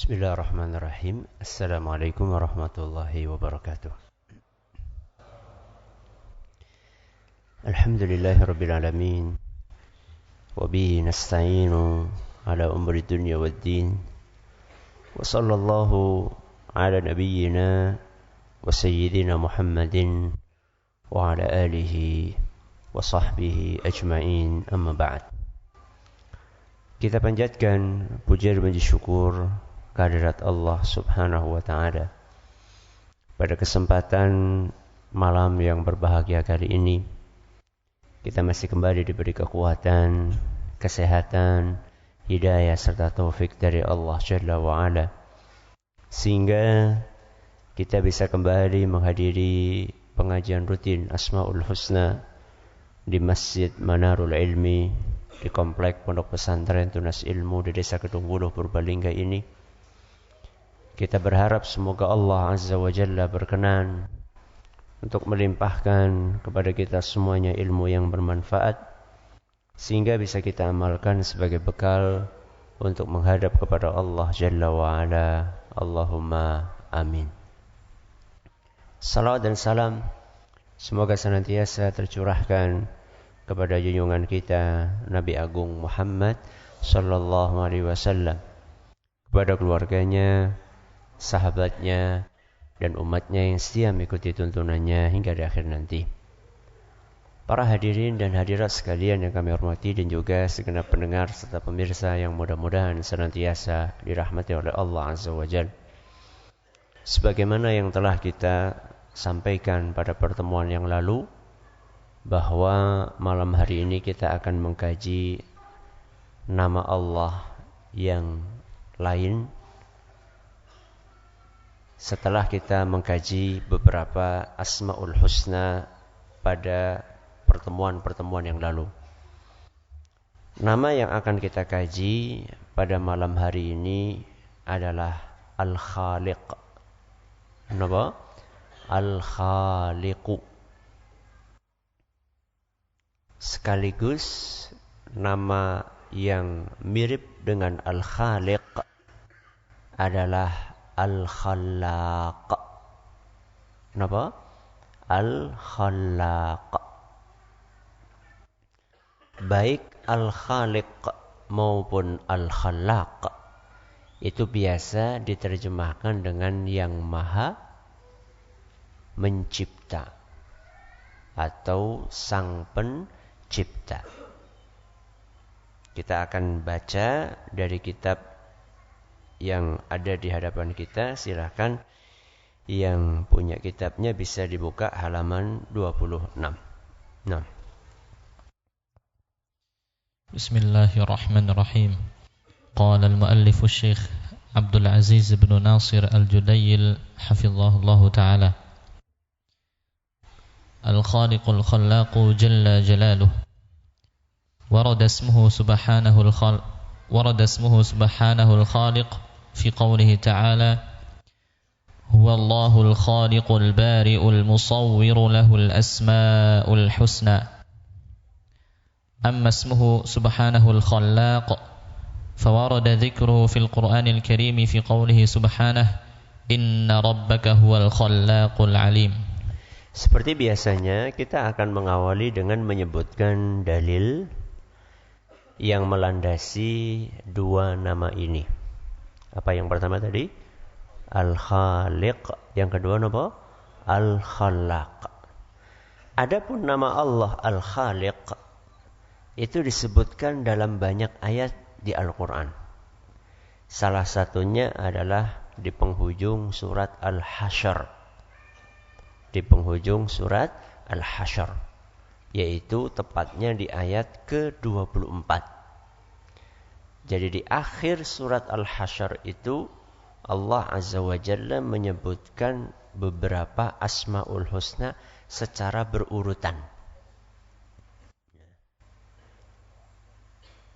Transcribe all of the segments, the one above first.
Bismillahirrahmanirrahim. Assalamualaikum warahmatullahi wabarakatuh. Alhamdulillahirabbil alamin. Wa bihi nasta'inu ala umuri dunya waddin. Wa sallallahu ala nabiyyina wa sayyidina Muhammadin wa ala alihi wa sahbihi ajma'in. Amma ba'd. Kita panjatkan puja dan puji syukur kehadirat Allah Subhanahu wa Ta'ala. Pada kesempatan malam yang berbahagia kali ini, kita masih kembali diberi kekuatan, kesehatan, hidayah serta taufik dari Allah Jalla wa Ala, sehingga kita bisa kembali menghadiri pengajian rutin Asmaul Husna di Masjid Manarul Ilmi di Komplek Pondok Pesantren Tunas Ilmu di Desa Kedung Wuluh, Purbalingga ini. Kita berharap semoga Allah Azza wa Jalla berkenan untuk melimpahkan kepada kita semuanya ilmu yang bermanfaat, sehingga bisa kita amalkan sebagai bekal untuk menghadap kepada Allah Jalla wa Ala. Allahumma amin. Salawat dan salam semoga senantiasa tercurahkan kepada junjungan kita Nabi Agung Muhammad sallallahu alaihi wasallam, kepada keluarganya, sahabatnya, dan umatnya yang setia mengikuti tuntunannya hingga di akhir nanti. Para hadirin dan hadirat sekalian yang kami hormati, dan juga segenap pendengar serta pemirsa yang mudah-mudahan senantiasa dirahmati oleh Allah Azza wa Jalla. Sebagaimana yang telah kita sampaikan pada pertemuan yang lalu, bahwa malam hari ini kita akan mengkaji nama Allah yang lain setelah kita mengkaji beberapa Asmaul Husna pada pertemuan-pertemuan yang lalu. Nama yang akan kita kaji pada malam hari ini adalah Al-Khaliq. Kenapa? Al-Khaliqu. Sekaligus nama yang mirip dengan Al-Khaliq adalah Al-Khallaq. Kenapa? Al-Khallaq. Baik Al-Khaliq maupun Al-Khallaq itu biasa diterjemahkan dengan yang maha mencipta atau sang pencipta. Kita akan baca dari kitab yang ada di hadapan kita. Silakan yang punya kitabnya bisa dibuka halaman 26. Nah. Bismillahirrahmanirrahim. Qala al-muallif Syekh Abdul Aziz bin Nasir Al-Judayil hafizahullah taala. Al-Khaliqul Khallaqu jalla jalaluhu. Warada ismuhu subhanahu al-Khaliq في قوله تعالى هو الله الخالق البارئ المصور له الأسماء الحسنى. أما اسمه سبحانه الخلاق فورد ذكره في القرآن الكريم في قوله سبحانه إن ربك هو الخلاق العليم. Seperti biasanya kita akan mengawali dengan menyebutkan dalil yang melandasi dua nama ini. Apa yang pertama tadi? Al-Khaliq. Yang kedua apa? Al-Khallaq. Adapun nama Allah Al-Khaliq itu disebutkan dalam banyak ayat di Al-Quran. Salah satunya adalah di penghujung surat Al-Hasyr. Di penghujung surat Al-Hasyr, yaitu tepatnya di ayat ke-24. Jadi di akhir surat Al-Hasyr itu Allah Azza wa Jalla menyebutkan beberapa Asmaul Husna secara berurutan.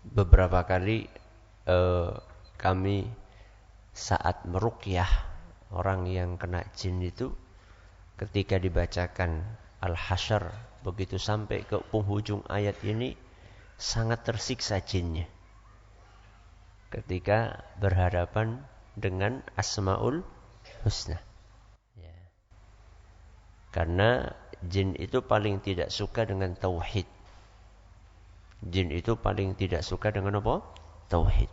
Beberapa kali kami saat meruqyah orang yang kena jin itu, ketika dibacakan Al-Hasyr, begitu sampai ke penghujung ayat ini sangat tersiksa jinnya ketika berhadapan dengan Asmaul Husna. Ya. Karena jin itu paling tidak suka dengan tauhid. Jin itu paling tidak suka dengan apa? Tauhid.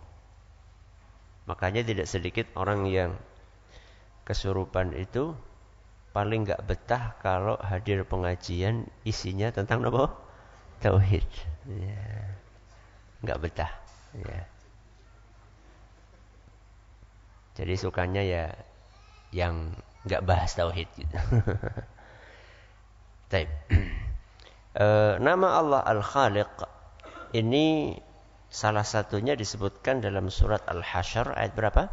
Makanya tidak sedikit orang yang kesurupan itu paling nggak betah kalau hadir pengajian isinya tentang apa? Tauhid. Ya. Nggak betah. Ya. Jadi sukanya ya yang nggak bahas tauhid. Gitu. Nama Allah Al-Khaliq ini salah satunya disebutkan dalam surat Al-Hasyr ayat berapa?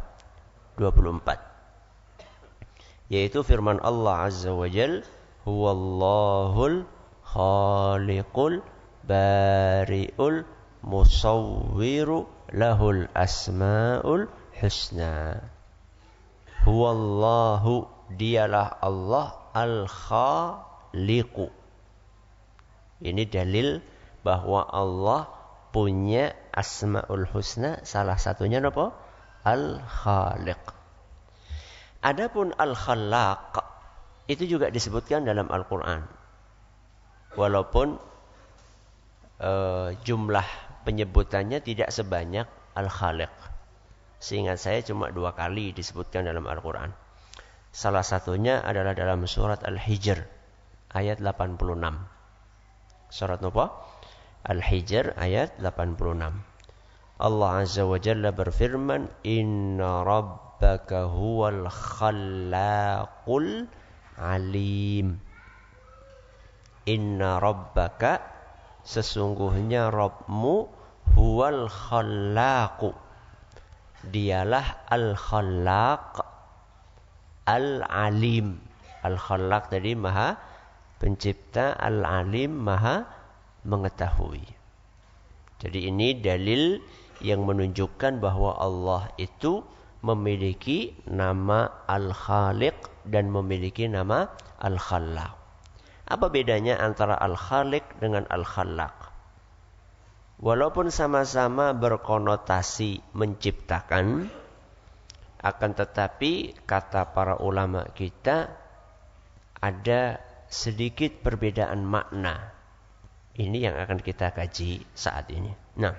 24. Yaitu firman Allah Azza wa Jal, Huwallahul khaliqul bari'ul musawwiru lahul asma'ul husna. Huwallahu, dialah Allah al-khaliqu. Ini dalil bahwa Allah punya asma'ul husna, salah satunya apa? Al-khaliq. Adapun al-khallaq itu juga disebutkan dalam Al-Quran. Walaupun jumlah penyebutannya tidak sebanyak al-khaliq. Seingat saya cuma 2 kali disebutkan dalam Al-Quran. Salah satunya adalah dalam surat Al-Hijr ayat 86. Surat apa? Al-Hijr ayat 86. Allah Azza wa Jalla berfirman, Inna rabbaka huwal khallaqul alim. Inna rabbaka, sesungguhnya Rabbmu, huwal khallaqu, dialah al-khallaq al-alim. Al-khallaq tadi maha pencipta, al-alim maha mengetahui. Jadi ini dalil yang menunjukkan bahwa Allah itu memiliki nama al-khaliq dan memiliki nama al-khallaq. Apa bedanya antara al-khaliq dengan al-khallaq? Walaupun sama-sama berkonotasi menciptakan, akan tetapi kata para ulama kita ada sedikit perbedaan makna. Ini yang akan kita kaji saat ini. Nah,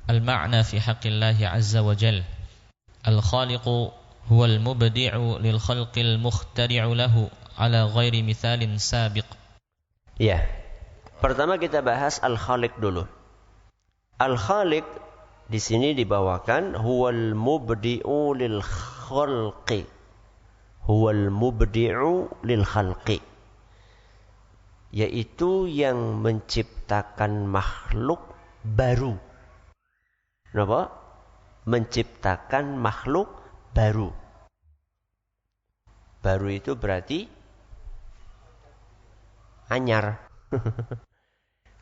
al-ma'na fi haqqillahi azza wa jalla. Al-khaliqu huwa al-mubdi'u lil khalqil mukhtari'u lahu ala ghairi mithalin sabiq. Ya. Pertama kita bahas al-khaliq dulu. Al-khaliq di sini dibawakan huwal mubdi'u lil khalqi. Huwal mubdi'u lil khalqi. Yaitu yang menciptakan makhluk baru. Kenapa? Menciptakan makhluk baru. Baru itu berarti anyar.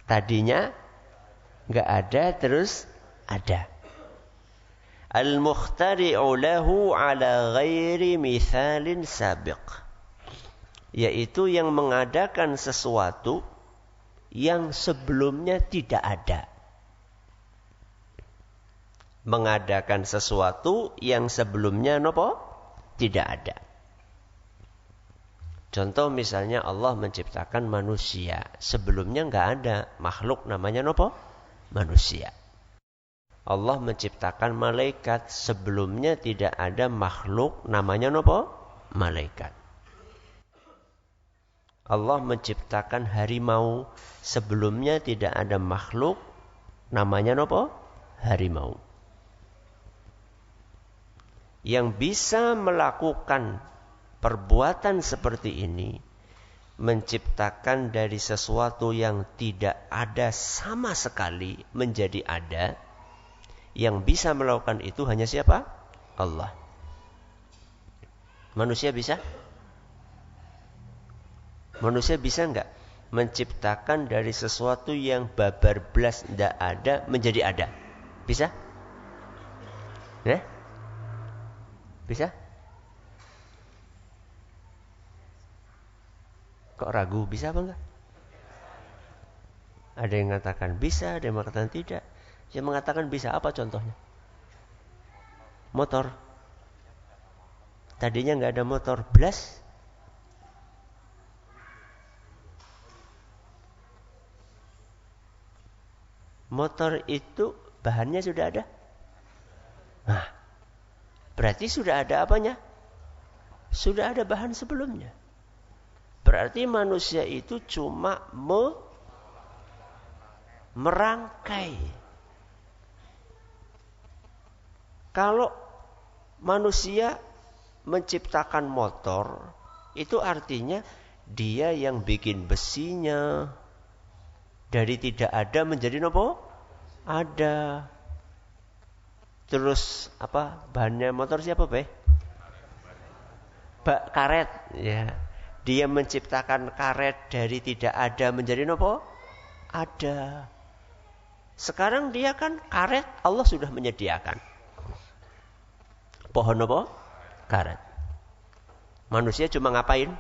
Tadinya enggak ada, terus ada. Al-mukhtari'u lahu ala ghairi mithalin sabiq. Yaitu yang mengadakan sesuatu yang sebelumnya tidak ada. Mengadakan sesuatu yang sebelumnya nopo? Tidak ada. Contoh misalnya Allah menciptakan manusia. Sebelumnya enggak ada makhluk namanya nopo? Manusia. Allah menciptakan malaikat. Sebelumnya tidak ada makhluk namanya nopo? Malaikat. Allah menciptakan harimau. Sebelumnya tidak ada makhluk namanya nopo? Harimau. Yang bisa melakukan perbuatan seperti ini, menciptakan dari sesuatu yang tidak ada sama sekali menjadi ada, yang bisa melakukan itu hanya siapa? Allah. Manusia bisa? Manusia bisa enggak menciptakan dari sesuatu yang babar blas tidak ada menjadi ada? Bisa? Ya? Bisa? Kok ragu? Bisa apa enggak? Ada yang mengatakan bisa, ada yang mengatakan tidak. Yang mengatakan bisa, apa contohnya? motor. Tadinya nggak ada motor, blas. Motor itu bahannya sudah ada. Nah, berarti sudah ada apanya? Sudah ada bahan sebelumnya. Berarti manusia itu cuma merangkai. Kalau manusia menciptakan motor, itu artinya dia yang bikin besinya. Dari tidak ada menjadi apa? Ada. Terus apa? Bahannya motor siapa, Be? Karet, ya. Dia menciptakan karet dari tidak ada menjadi apa? Ada. Sekarang dia kan karet Allah sudah menyediakan. Pohon apa? Karet. Manusia cuma ngapain?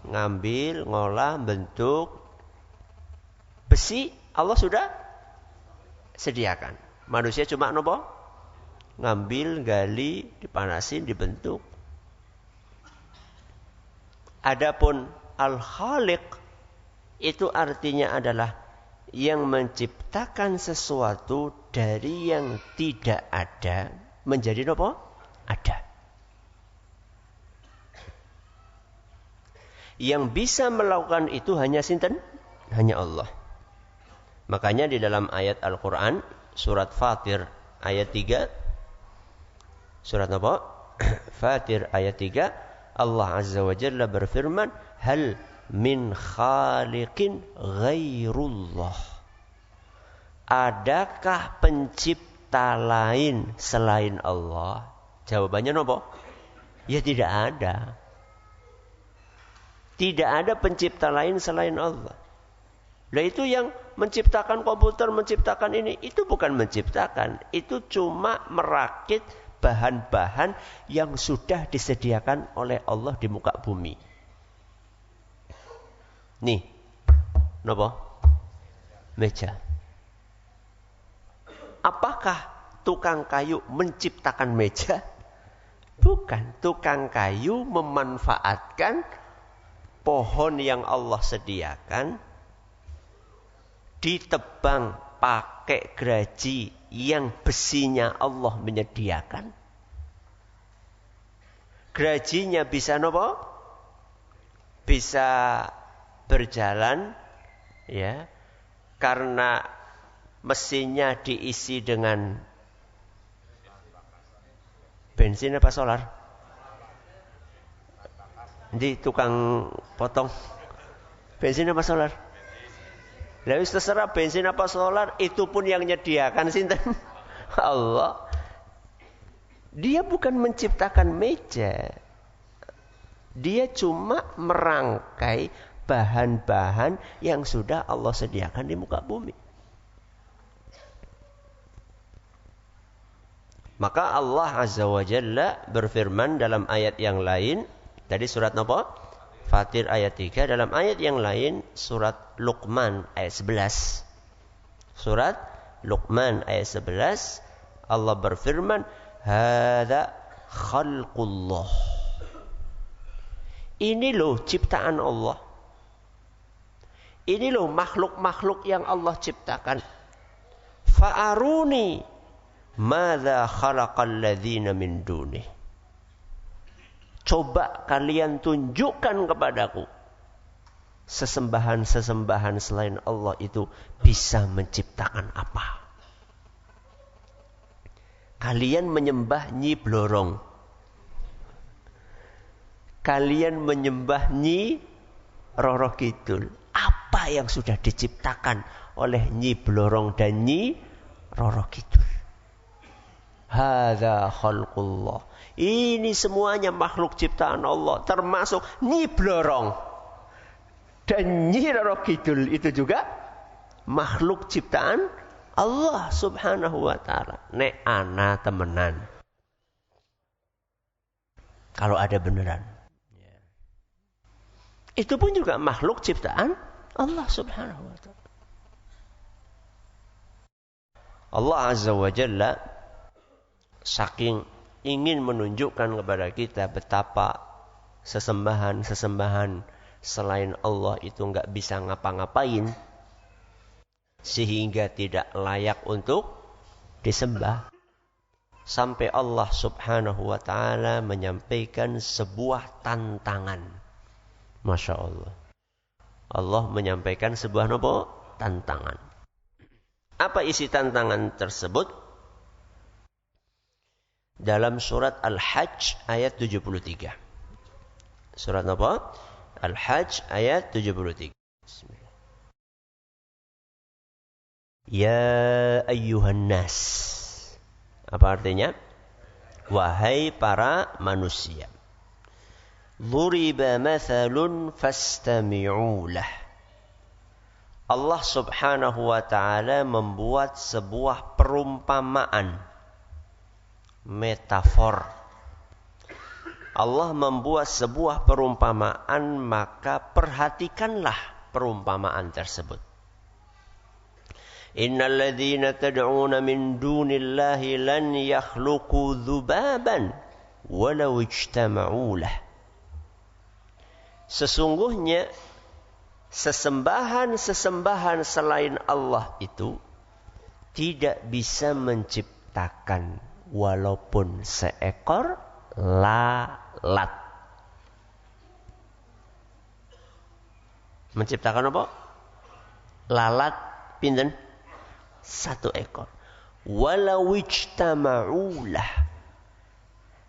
Ngambil, ngolah, bentuk. Besi Allah sudah sediakan. Manusia cuma apa? Ngambil, gali, dipanasin, dibentuk. Adapun Al-Khaliq itu artinya adalah yang menciptakan sesuatu dari yang tidak ada menjadi apa? Ada. Yang bisa melakukan itu hanya sinten? Hanya Allah. Makanya di dalam ayat Al-Quran surat Fatir ayat 3, surat apa? Fatir ayat 3, Allah Azza wa Jalla berfirman, hal min khaliqin ghairullah. Adakah pencipta lain selain Allah? Jawabannya apa? Ya tidak ada. Tidak ada pencipta lain selain Allah. Nah itu yang menciptakan komputer, menciptakan ini, itu bukan menciptakan. Itu cuma merakit bahan-bahan yang sudah disediakan oleh Allah di muka bumi. Nih, napa? Meja. Apakah tukang kayu menciptakan meja? Bukan. Tukang kayu memanfaatkan pohon yang Allah sediakan, ditebang pakai geraji yang besinya Allah menyediakan. Gerajinya bisa nopo? Bisa berjalan, ya, karena mesinnya diisi dengan bensin apa solar? Di tukang potong bensin apa solar? Lah wis terserah bensin apa solar, itu pun yang nyediakan sinten? Allah. Dia bukan menciptakan meja. Dia cuma merangkai bahan-bahan yang sudah Allah sediakan di muka bumi. Maka Allah Azza wa Jalla berfirman dalam ayat yang lain, tadi surat apa? Fatir ayat 3, dalam ayat yang lain surat Luqman ayat 11. Surat Luqman ayat 11 Allah berfirman, hadza khalqullah. Ini loh ciptaan Allah. Ini loh makhluk-makhluk yang Allah ciptakan. Fa'aruni madza khalaqal ladzina min dunih. Coba kalian tunjukkan kepadaku sesembahan-sesembahan selain Allah itu bisa menciptakan apa? Kalian menyembah Nyi Blorong. Kalian menyembah Nyi Roro Kidul. Apa yang sudah diciptakan oleh Nyi Blorong dan Nyi Roro Kidul? Hadza khalqullah. Ini semuanya makhluk ciptaan Allah, termasuk Nyi Blorong dan Nyi Roro Kidul itu juga makhluk ciptaan Allah Subhanahu wa taala. Nek ana temenan. Kalau ada beneran. Itu pun juga makhluk ciptaan Allah Subhanahu wa taala. Allah Azza wa Jalla saking ingin menunjukkan kepada kita betapa sesembahan selain Allah itu enggak bisa ngapa-ngapain, sehingga tidak layak untuk disembah. Sampai Allah subhanahu wa ta'ala menyampaikan sebuah tantangan. Masya Allah. Allah menyampaikan sebuah tantangan. Apa isi tantangan tersebut? Dalam surat Al-Hajj ayat 73. Surat apa? Al-Hajj ayat 73. Bismillah. Ya ayyuhan nas. Apa artinya? Wahai para manusia. Dhuriba mathalun fastami'u lah. Allah subhanahu wa ta'ala membuat sebuah perumpamaan. Metafor. Allah membuat sebuah perumpamaan, maka perhatikanlah perumpamaan tersebut. Innal ladzina tad'una min dunillahi lan yakhluqu dzubaban walau ijtama'u lah. Sesungguhnya sesembahan selain Allah itu tidak bisa menciptakan walaupun seekor lalat. Menciptakan apa? Lalat pinten? 1 ekor. Walau ijtama'ulah.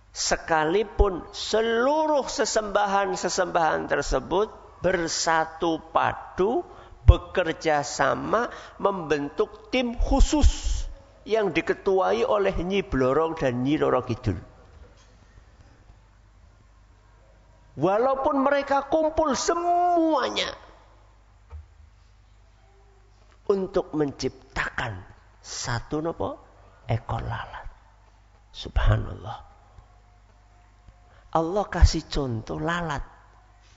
Sekalipun seluruh sesembahan tersebut bersatu padu, bekerja sama, membentuk tim khusus yang diketuai oleh Nyi Blorong dan Nyi Roro Kidul. Walaupun mereka kumpul semuanya untuk menciptakan 1 ekor lalat. Subhanallah. Allah kasih contoh lalat.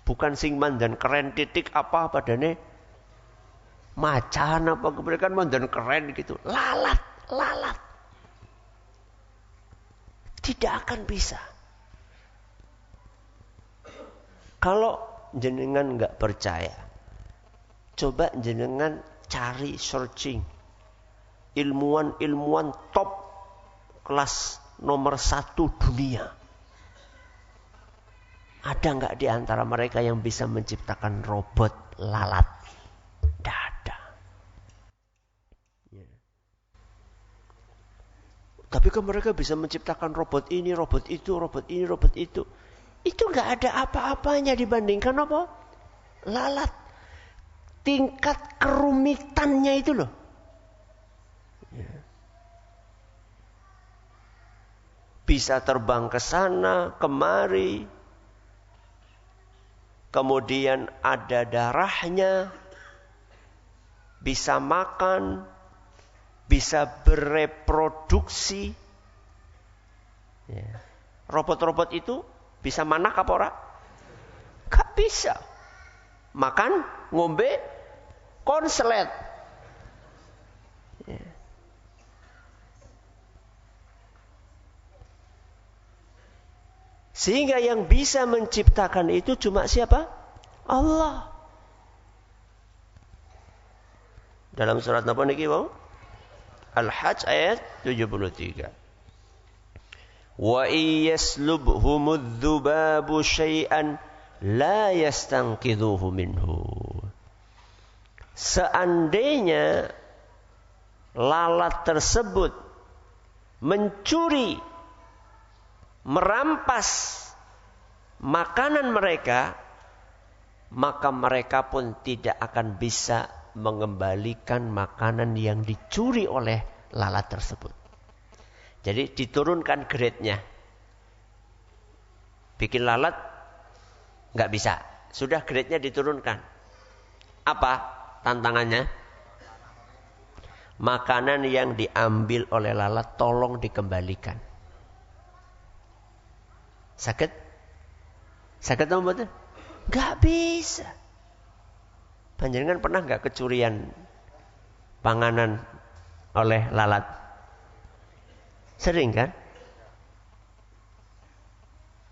Bukan sing mandan keren titik apa padane macan apa kemudian mandan keren gitu. Lalat. Tidak akan bisa. Kalau jenengan enggak percaya, coba jenengan cari searching ilmuwan top kelas nomor 1 dunia. Ada nggak di antara mereka yang bisa menciptakan robot lalat? Tidak ada. Ya. Tapi kan mereka bisa menciptakan robot ini, robot itu, robot ini, robot itu. Itu nggak ada apa-apanya dibandingkan apa? Lalat. Tingkat kerumitannya itu loh. Ya. Bisa terbang ke sana, kemari. Kemudian ada darahnya. Bisa makan. Bisa bereproduksi. Ya. Robot-robot itu bisa manak apa ora? Gak bisa. Makan, ngombe, konslet. Ya. Sehingga yang bisa menciptakan itu cuma siapa? Allah. Dalam surat apa niki, Bang? Al-Hajj ayat 73. Wa iyaslubhumudz dzubabu syai'an la yastanqidhuhu minhu. Seandainya lalat tersebut mencuri, merampas makanan mereka, maka mereka pun tidak akan bisa mengembalikan makanan yang dicuri oleh lalat tersebut. Jadi diturunkan grade-nya. Bikin lalat nggak bisa. Sudah grade-nya diturunkan. Apa tantangannya? Makanan yang diambil oleh lalat tolong dikembalikan. Sakit? Sakit atau betul? Nggak bisa. Panjenengan pernah nggak kecurian panganan oleh lalat? Sering kan?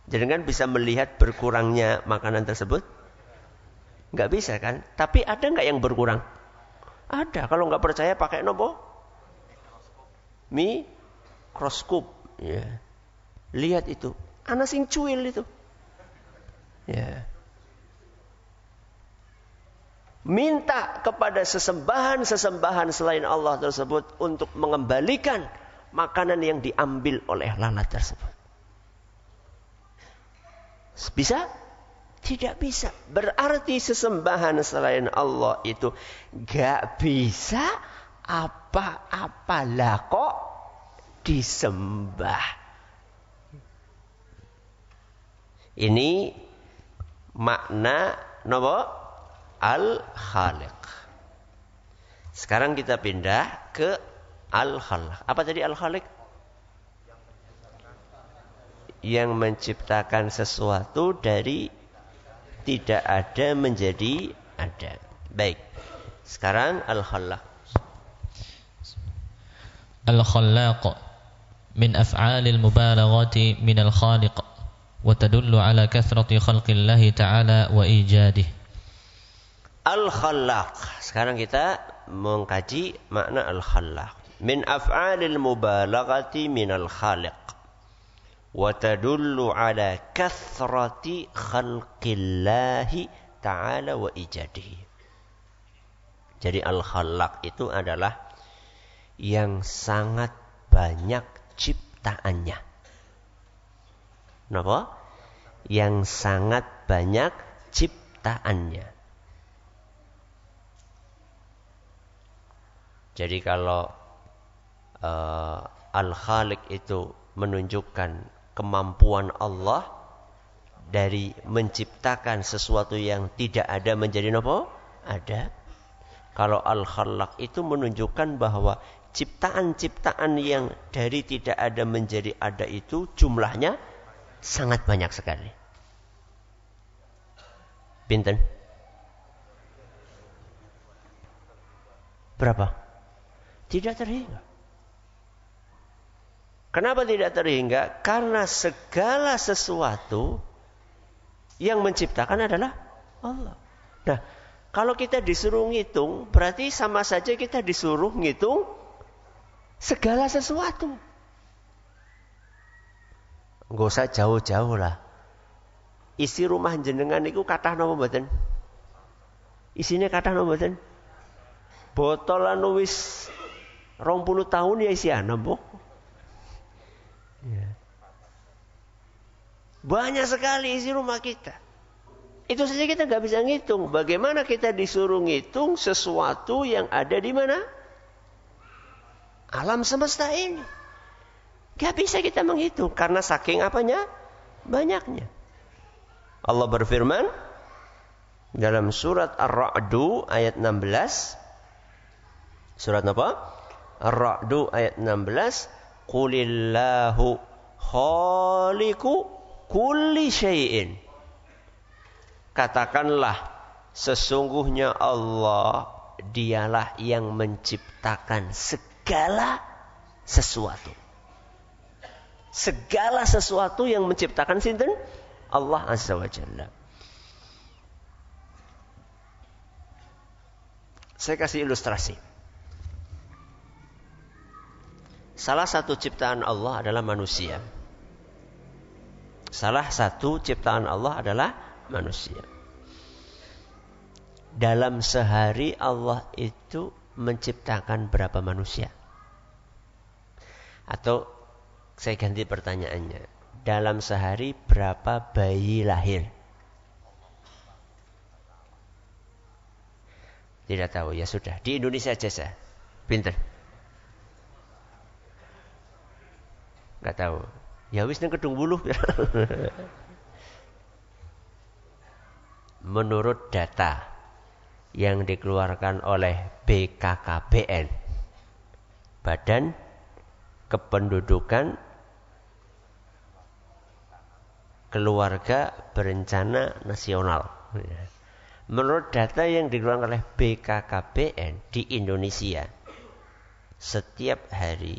Jenengan bisa melihat berkurangnya makanan tersebut? Nggak bisa kan? Tapi ada nggak yang berkurang? Ada. Kalau nggak percaya pakai nopo? Mikroskop. Ya. Lihat itu. Ana sing cuil itu. Ya. Minta kepada sesembahan selain Allah tersebut untuk mengembalikan makanan yang diambil oleh lalat tersebut. Bisa? Tidak bisa. Berarti sesembahan selain Allah itu gak bisa apa-apalah kok disembah. Ini makna nopo? Al-Khaliq. Sekarang kita pindah ke Al-Khaliq. Apa tadi Al-Khaliq? Yang menciptakan sesuatu dari tidak ada menjadi ada. Baik. Sekarang Al-Khallaq. Al-Khallaq min af'alil mubalaghati min al-Khaliq wa tadullu ala kathrati khalqillahi ta'ala wa ijadih. Al-Khallaq. Sekarang kita mengkaji makna Al-Khallaq. Min af'alil mubalaghati min al-Khaliq wa tadullu ala kathrati khalqillahi ta'ala wa ijadihi. Jadi Al-Khallaq itu adalah yang sangat banyak ciptaannya. Kenapa? Yang sangat banyak ciptaannya. Jadi kalau Al-Khaliq itu menunjukkan kemampuan Allah dari menciptakan sesuatu yang tidak ada menjadi apa? Ada. Kalau Al-Khallaq itu menunjukkan bahwa ciptaan-ciptaan yang dari tidak ada menjadi ada itu jumlahnya sangat banyak sekali. Pinten? Berapa? Tidak terhingga. Kenapa tidak terhingga? Karena segala sesuatu yang menciptakan adalah Allah. Nah, kalau kita disuruh ngitung, berarti sama saja kita disuruh ngitung segala sesuatu. Nggak usah jauh-jauh lah. Isi rumah jenengan itu kathah napa mboten? Isine kathah napa mboten? Botolan wis 20 tahun ya isi ana, Mbok. Ya. Banyak sekali isi rumah kita. Itu saja kita nggak bisa ngitung. Bagaimana kita disuruh ngitung sesuatu yang ada di mana? Alam semesta ini. Gak bisa kita menghitung karena saking apanya? Banyaknya. Allah berfirman dalam surat Ar-Ra'du ayat 16. Surat apa? Ar-Ra'du ayat 16. Qulillahu khaliqu kulli syai'in. Katakanlah sesungguhnya Allah dialah yang menciptakan segala sesuatu. Segala sesuatu yang menciptakan sinten? Allah Azza wa Jalla. Saya kasih ilustrasi. Salah satu ciptaan Allah adalah manusia. Salah satu ciptaan Allah adalah manusia. Dalam sehari Allah itu menciptakan berapa manusia? Atau saya ganti pertanyaannya. Dalam sehari berapa bayi lahir? Tidak tahu, ya sudah. Di Indonesia aja saya. Pinter. Gak tahu. Ya wis nang Kedung Wuluh. Menurut data yang dikeluarkan oleh BKKBN, Badan Kependudukan Keluarga Berencana Nasional. Menurut data yang dikeluarkan oleh BKKBN di Indonesia, setiap hari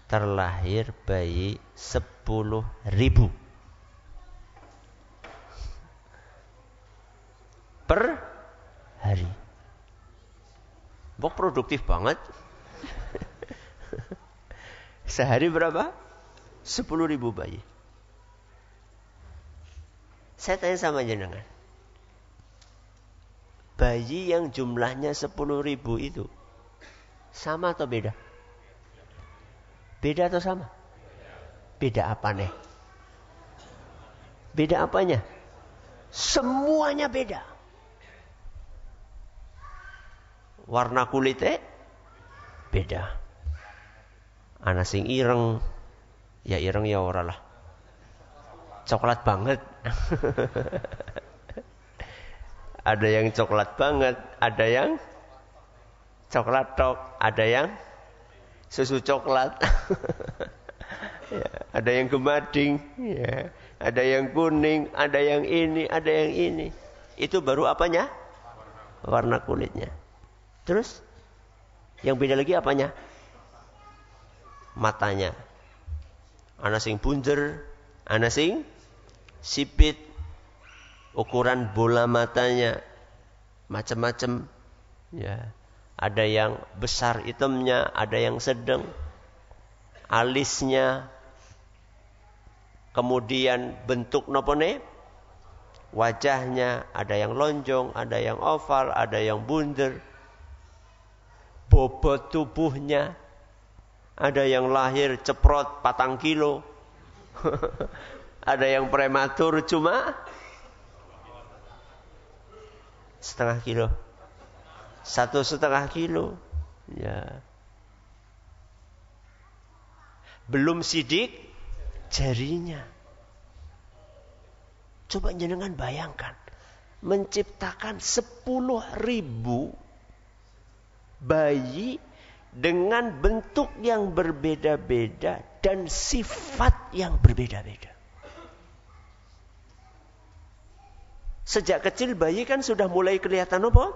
terlahir bayi 10.000. Bok produktif banget. Sehari berapa? 10.000 bayi. Saya tanya sama jenengan. Bayi yang jumlahnya 10.000 itu sama atau beda? Beda atau sama? Beda apa nih? Beda apanya? Semuanya beda. Warna kulitnya beda. Ana sing ireng, ya ireng ya ora lah. Coklat banget. Ada yang coklat banget, ada yang coklat tok, ada yang susu coklat. Ya, ada yang gemading, ya. Ada yang kuning, ada yang ini, ada yang ini. Itu baru apanya? Warna kulitnya. Terus yang beda lagi apanya? Matanya. Ana sing punjer, ana sing sipit. Ukuran bola matanya macam-macam. Ya. Ada yang besar hitamnya, ada yang sedang. Alisnya. Kemudian bentuk nopone? Wajahnya, ada yang lonjong, ada yang oval, ada yang bunder. Bobot tubuhnya, ada yang lahir ceprot 4 kilo. Ada yang prematur cuma setengah kilo. 1,5 kilo. Ya. Belum sidik jarinya. Coba jenengan bayangkan. Menciptakan 10.000 bayi dengan bentuk yang berbeda-beda dan sifat yang berbeda-beda. Sejak kecil bayi kan sudah mulai kelihatan apa?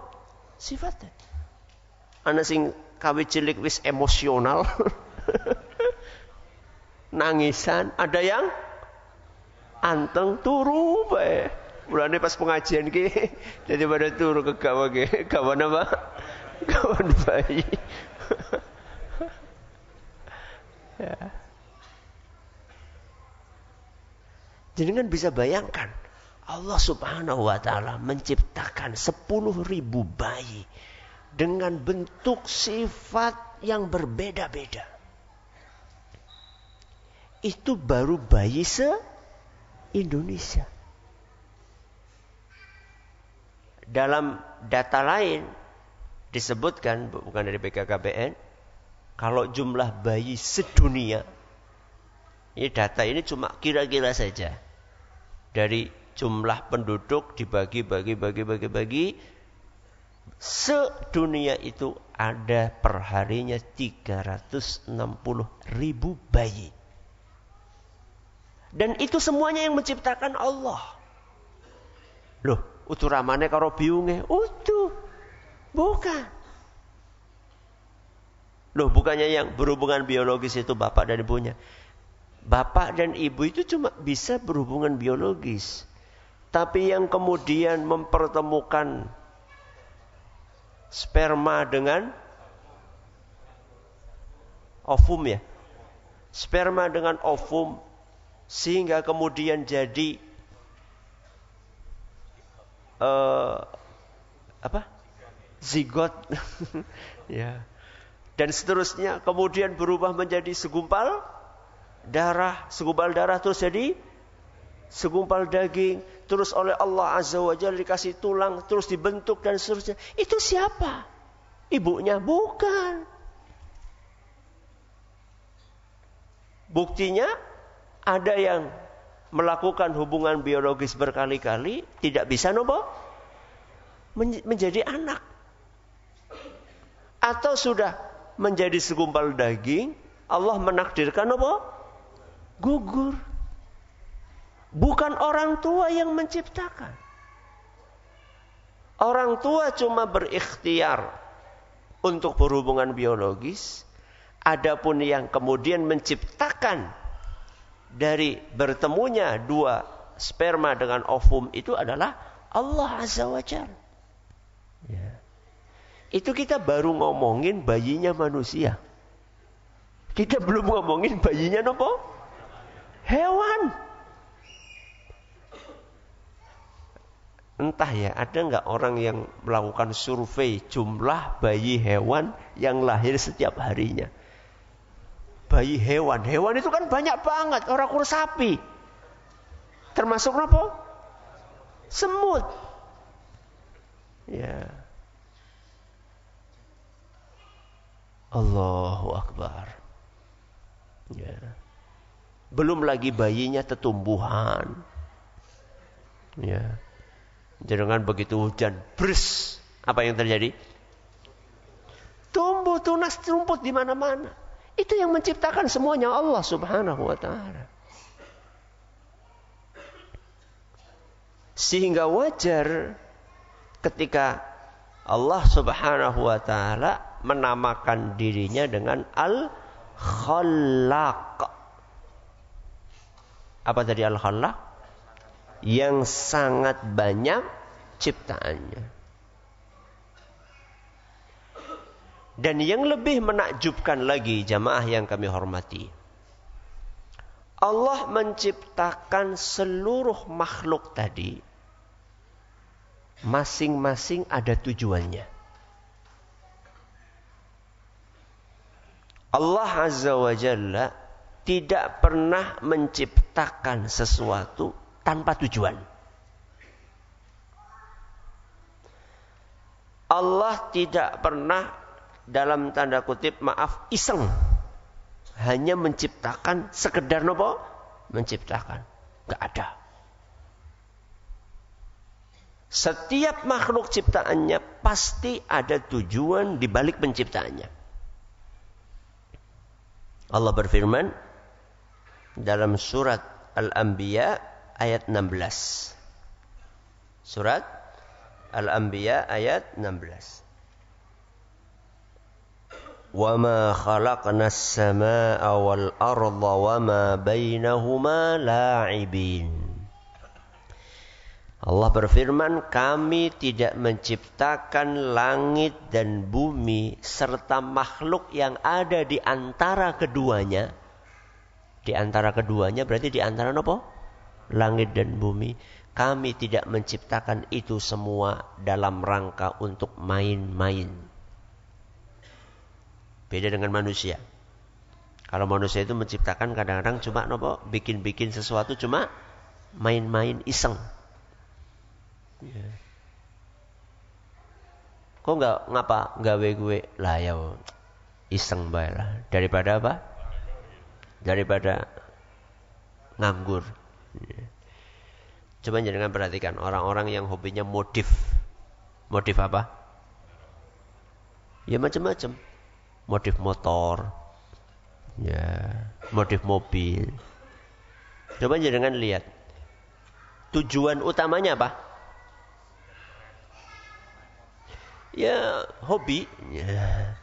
Sifatnya. Ana sing kawit cilik wis emosional. Nangisan, ada yang anteng turu bae. Mulane pas pengajian ki daripada turu ke gawa ki, gawan apa? Gawan bayi. Ya. Jadi kan bisa bayangkan Allah Subhanahu wa taala menciptakan 10.000 bayi dengan bentuk sifat yang berbeda-beda. Itu baru bayi se-Indonesia. Dalam data lain disebutkan, bukan dari BKKBN, kalau jumlah bayi sedunia, ini data ini cuma kira-kira saja. Dari jumlah penduduk dibagi, sedunia itu ada perharinya 360.000 bayi. Dan itu semuanya yang menciptakan Allah. Loh, uturamane karo biunge? Utuh. Bukan. Loh, bukannya yang berhubungan biologis itu bapak dan ibunya. Bapak dan ibu itu cuma bisa berhubungan biologis. Tapi yang kemudian mempertemukan sperma dengan ovum ya. Sperma dengan ovum sehingga kemudian jadi zigot ya. Dan seterusnya kemudian berubah menjadi segumpal darah terus jadi segumpal daging, terus oleh Allah Azza wa Jalla dikasih tulang, terus dibentuk dan seterusnya. Itu siapa? Ibunya? Bukan. Buktinya ada yang melakukan hubungan biologis berkali-kali tidak bisa menjadi anak. Atau sudah menjadi segumpal daging, Allah menakdirkan gugur. Bukan orang tua yang menciptakan. Orang tua cuma berikhtiar untuk berhubungan biologis. Adapun yang kemudian menciptakan dari bertemunya dua sperma dengan ovum itu adalah Allah Azza wa Jalla. Ya. Itu kita baru ngomongin bayinya manusia. Kita belum ngomongin bayinya nopo? Hewan. Entah ya, ada nggak orang yang melakukan survei jumlah bayi hewan yang lahir setiap harinya? Bayi hewan itu kan banyak banget. Orang ukur sapi, termasuk apa? Semut. Ya. Allahu Akbar. Ya. Belum lagi bayinya tetumbuhan. Ya. Jangan begitu hujan, bres, apa yang terjadi? Tumbuh tunas rumput di mana-mana. Itu yang menciptakan semuanya Allah Subhanahu wa taala. Sehingga wajar ketika Allah Subhanahu wa taala menamakan dirinya dengan Al-Khallaq. Apa tadi Al-Khallaq? Yang sangat banyak ciptaannya. Dan yang lebih menakjubkan lagi, jamaah yang kami hormati, Allah menciptakan seluruh makhluk tadi masing-masing ada tujuannya. Allah Azza wa Jalla tidak pernah menciptakan sesuatu tanpa tujuan. Allah tidak pernah, dalam tanda kutip maaf, iseng. Hanya menciptakan sekedar nopo? Menciptakan. Gak ada. Setiap makhluk ciptaannya pasti ada tujuan di balik penciptaannya. Allah berfirman dalam surat Al-Anbiya ayat 16. Surat Al-Anbiya ayat 16. Wa ma khalaqnas samaa'a wal arda wa ma bainahuma la'ibin. Allah berfirman, kami tidak menciptakan langit dan bumi serta makhluk yang ada di antara keduanya. Di antara keduanya berarti di antara apa? Langit dan bumi. Kami tidak menciptakan itu semua dalam rangka untuk main-main. Beda dengan manusia. Kalau manusia itu menciptakan kadang-kadang cuma nopo bikin-bikin sesuatu cuma main-main iseng. Ya. Kok ngapa gawe gue lah ya iseng bae lah. Daripada apa? Daripada nganggur. Ya. Coba jangan perhatikan orang-orang yang hobinya modif. Modif apa? Ya macam-macam. Modif motor, ya, modif mobil. Coba jangan lihat. Tujuan utamanya apa? Ya hobi. Ya.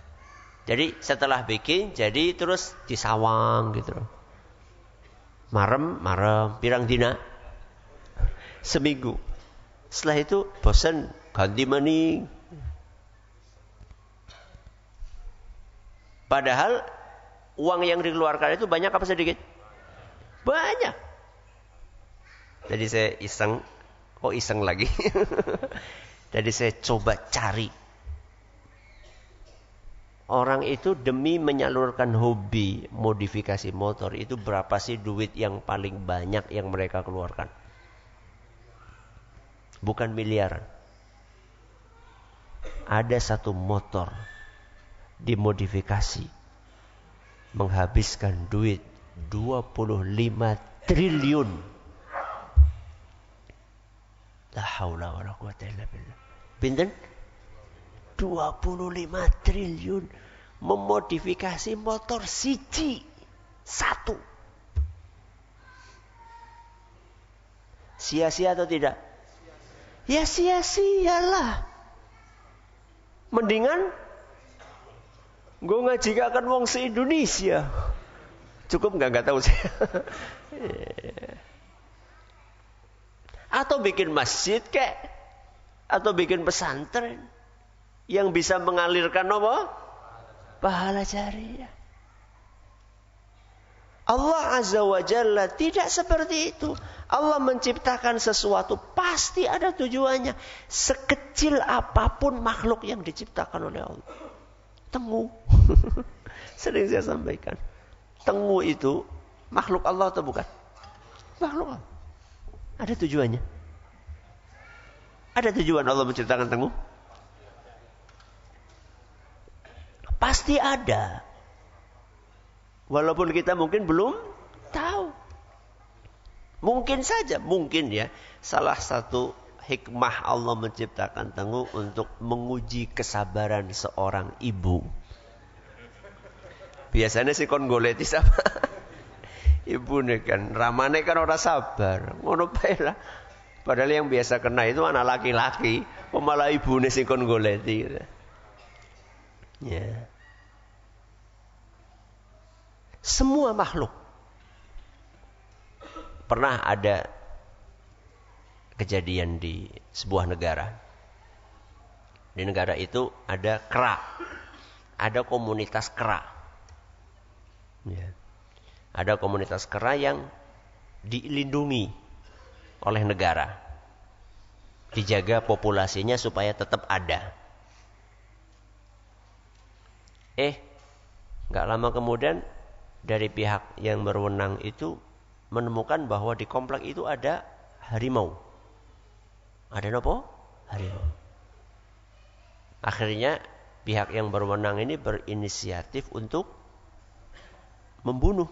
Jadi setelah bikin, jadi terus disawang gitu. Marem, pirang dina? Seminggu. Setelah itu bosan, ganti maning. Padahal uang yang dikeluarkan itu banyak apa sedikit? Banyak. Jadi saya iseng. Kok iseng lagi? Jadi saya coba cari. Orang itu demi menyalurkan hobi modifikasi motor itu berapa sih duit yang paling banyak yang mereka keluarkan? Bukan miliaran. Ada satu motor dimodifikasi menghabiskan duit 25 triliun. La haula wala quwata illa billah. Pinten? 25 triliun memodifikasi motor satu. Sia-sia atau tidak? Ya sia-sialah. Mendingan gue ngajikan wong se-Indonesia. Cukup enggak tahu saya. Atau bikin masjid kek, atau bikin pesantren. yang bisa mengalirkan apa? Pahala jariah. Allah Azza wa Jalla tidak seperti itu. Allah menciptakan sesuatu pasti ada tujuannya. Sekecil apapun makhluk yang diciptakan oleh Allah. Tengu. Sering saya sampaikan. Tengu itu makhluk Allah atau bukan? Makhluk Allah. Ada tujuannya. Ada tujuan Allah menciptakan tengu? Pasti ada. Walaupun kita mungkin belum tahu. Mungkin saja, mungkin ya. Salah satu hikmah Allah menciptakan tengu untuk menguji kesabaran seorang ibu. Biasanya si kon goleti sama ibu nih kan. Ramane kan orang sabar. Ngono bae lah. Padahal yang biasa kena itu anak laki-laki. Malah ibu nih si kon goleti. Ya. Semua makhluk. Pernah ada kejadian di sebuah negara. Di negara itu ada kera. Ada komunitas kera. Ya. Ada komunitas kera yang dilindungi oleh negara. Dijaga populasinya supaya tetap ada. Gak lama kemudian dari pihak yang berwenang itu menemukan bahwa di komplek itu ada harimau. Ada apa? Harimau. Akhirnya pihak yang berwenang ini berinisiatif untuk membunuh.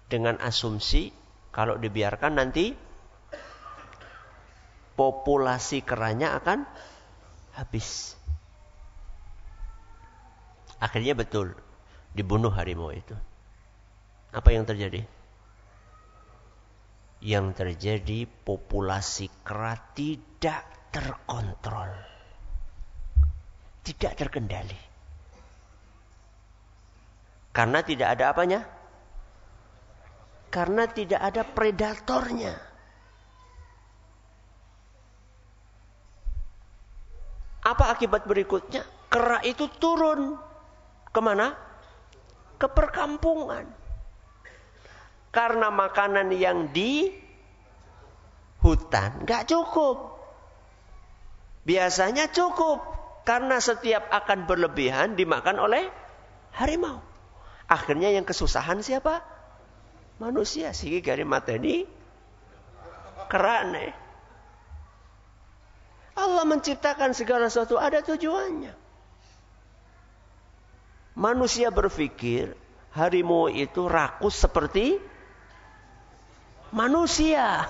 Dengan asumsi kalau dibiarkan nanti populasi keranya akan habis. Akhirnya betul. Dibunuh harimau itu. Apa yang terjadi? Yang terjadi populasi kera tidak terkontrol. Tidak terkendali. Karena tidak ada apanya? Karena tidak ada predatornya. Apa akibat berikutnya? Kera itu turun. Kemana? Ke perkampungan. Karena makanan yang di hutan gak cukup. Biasanya cukup. Karena setiap akan berlebihan dimakan oleh harimau. Akhirnya yang kesusahan siapa? Manusia. Sigi gari mateni kerane. Allah menciptakan segala sesuatu ada tujuannya. Manusia berpikir harimau itu rakus seperti manusia.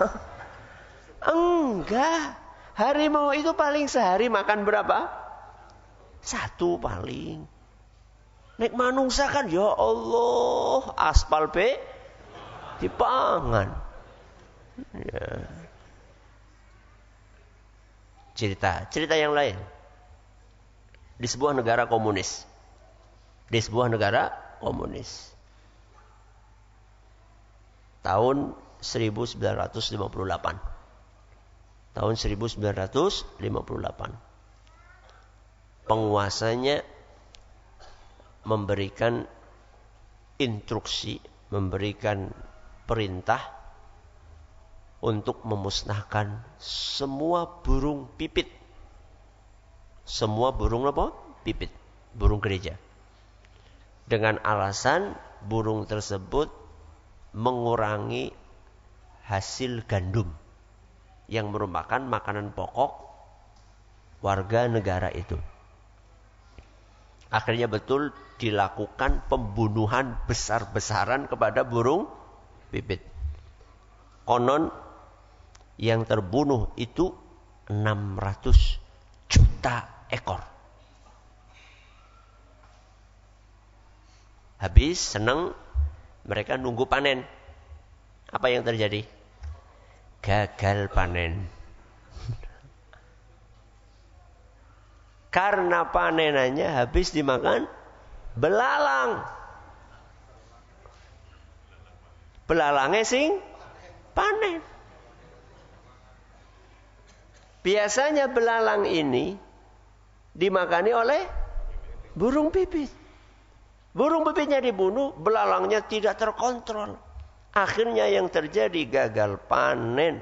Enggak. Harimau itu paling sehari makan berapa? 1 paling. Nek manungsa kan ya Allah, aspal be dipangan. Ya. Cerita yang lain. Di sebuah negara komunis. Tahun 1958. Penguasanya memberikan instruksi, memberikan perintah untuk memusnahkan semua burung pipit. Semua burung apa? Pipit. Burung gereja. Dengan alasan burung tersebut mengurangi hasil gandum yang merupakan makanan pokok warga negara itu. Akhirnya betul dilakukan pembunuhan besar-besaran kepada burung pipit. Konon yang terbunuh itu 600 juta ekor. Habis senang mereka nunggu panen. Apa yang terjadi? Gagal panen. Karena panenannya habis dimakan belalang. Belalangnya sing panen. Biasanya belalang ini dimakani oleh burung pipit. Burung pipitnya dibunuh, belalangnya tidak terkontrol. Akhirnya yang terjadi gagal panen.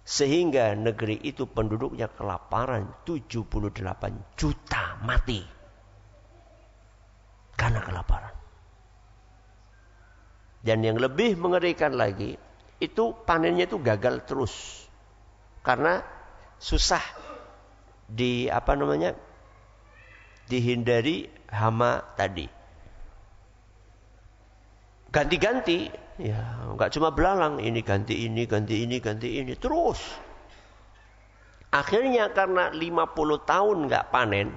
Sehingga negeri itu penduduknya kelaparan, 78 juta mati karena kelaparan. Dan yang lebih mengerikan lagi, itu panennya itu gagal terus. Karena susah dihindari hama tadi. Ganti-ganti, ya enggak cuma belalang, ini ganti ini, ganti ini, ganti ini, terus. Akhirnya karena 50 tahun enggak panen,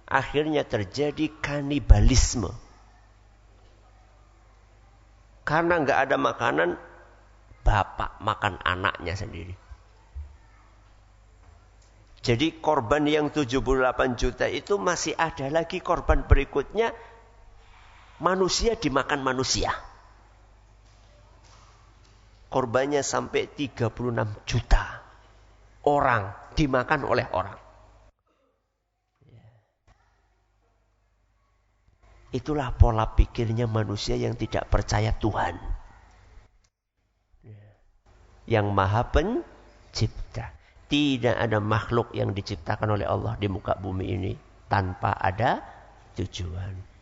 akhirnya terjadi kanibalisme. Karena enggak ada makanan, bapak makan anaknya sendiri. Jadi korban yang 78 juta itu masih ada lagi korban berikutnya. Manusia dimakan manusia. Korbannya sampai 36 juta. Orang dimakan oleh orang. Itulah pola pikirnya manusia yang tidak percaya Tuhan. Yang Maha Pencipta. Tidak ada makhluk yang diciptakan oleh Allah di muka bumi ini tanpa ada tujuan.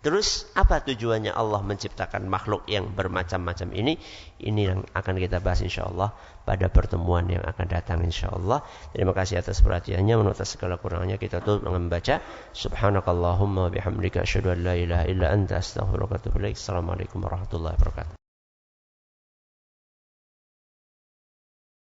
Terus apa tujuannya Allah menciptakan makhluk yang bermacam-macam ini? Ini yang akan kita bahas insyaAllah pada pertemuan yang akan datang insyaAllah. Terima kasih atas perhatiannya. Menurut segala kurangnya kita tutup dengan membaca Subhanakallahumma bihamdika asyhadu an la ilaha illa anta astaghfiruka wa atubu ilaik. Assalamualaikum warahmatullahi wabarakatuh.